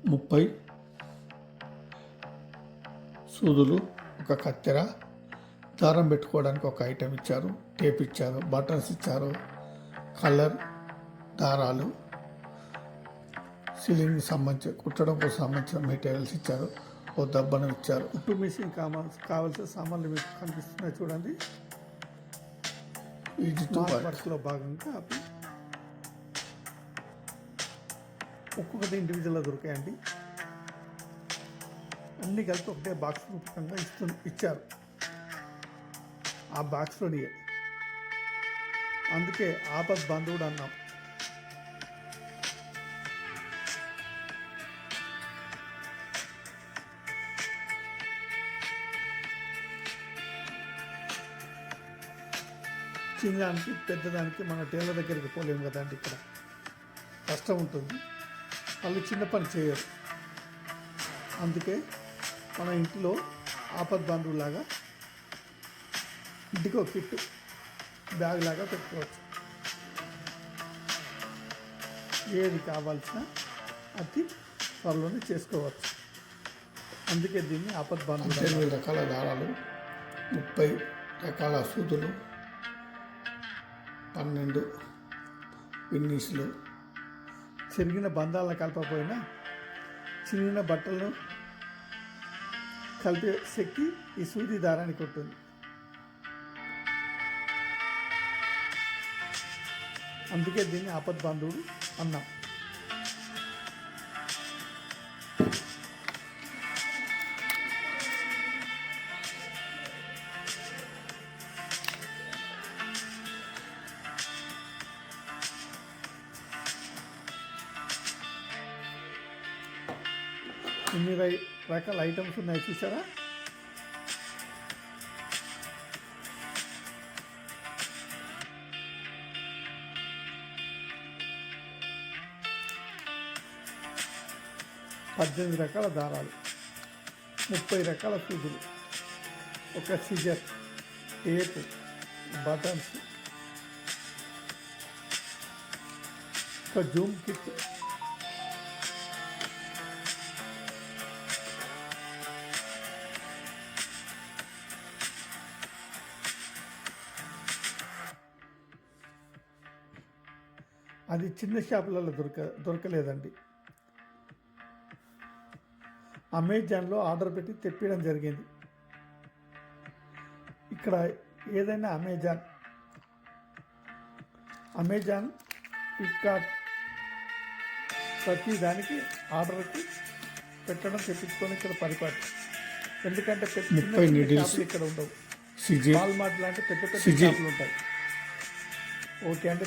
30 సూదులు, ఒక కత్తెర, దారం పెట్టుకోవడానికి ఒక ఐటెం ఇచ్చారు, టేప్ ఇచ్చారు, బటన్స్ ఇచ్చారు, కలర్, దారాలు, సీలింగ్ సంబంధించి కుట్టడం కోసం సంబంధించిన మెటీరియల్స్ ఇచ్చారు, ఓ దబ్బనం ఇచ్చారు. కుట్టు మిషన్ కావాల్సిన సామాన్లు మీకు కనిపిస్తున్నాయి చూడండి. ఈజీ టు వర్క్లో భాగంగా ఒక్కొక్కటి ఇండివిజువల్గా దొరికాయండి. అన్నీ కలిపి ఒకటే బాక్స్ రూపకంగా ఇచ్చారు. ఆ బాక్స్లోని అందుకే ఆపద్ బంధువుడు అన్నాం. చిన్నదానికి పెద్దదానికి మన టైలర్ దగ్గరికి పోలేము కదండి. ఇక్కడ కష్టం ఉంటుంది, వాళ్ళు చిన్న పని చేయరు. అందుకే మన ఇంట్లో ఆపద్ బంధువులాగా ఇంటికి ఒక కిట్ బ్యాగ్ లాగా పెట్టుకోవచ్చు. ఏది కావాల్సిన అది త్వరలోనే చేసుకోవచ్చు. అందుకే దీన్ని ఆపద్ బంధువులు. 8 రకాల దారాలు, 30 రకాల సూదులు, 12 పిన్నీసులు, చెరిగిన బంధాలను కలపకపోయినా చిరిగిన బట్టలను కలిపే శక్తి ఈ సూది దారానికి ఉంటుంది. అందుకే దీన్ని ఆపద్ బంధువుడు అన్నాం. ఇన్ని రకాల ఐటమ్స్ ఉన్నాయి చూసారా. పద్దెనిమిది రకాల దారాలు, 30 రకాల సూదులు, ఒక సిజర్, టేపు, బటన్స్, ఒక జూమ్ కిట్, అది చిన్న షాపులలో దొరకలేదండి. అమెజాన్లో ఆర్డర్ పెట్టి తెప్పించడం జరిగింది. ఇక్కడ ఏదైనా అమెజాన్, ఫ్లిప్కార్ట్ ప్రతి దానికి ఆర్డర్కి పెట్టడం, తెప్పించుకొని ఇక్కడ పరిపాటి. ఎందుకంటే షాపులు ఇక్కడ ఉండవు. వాల్మార్ట్ లాంటి పెద్ద పెద్ద షాపులు ఉంటాయి. ఓకే అండి.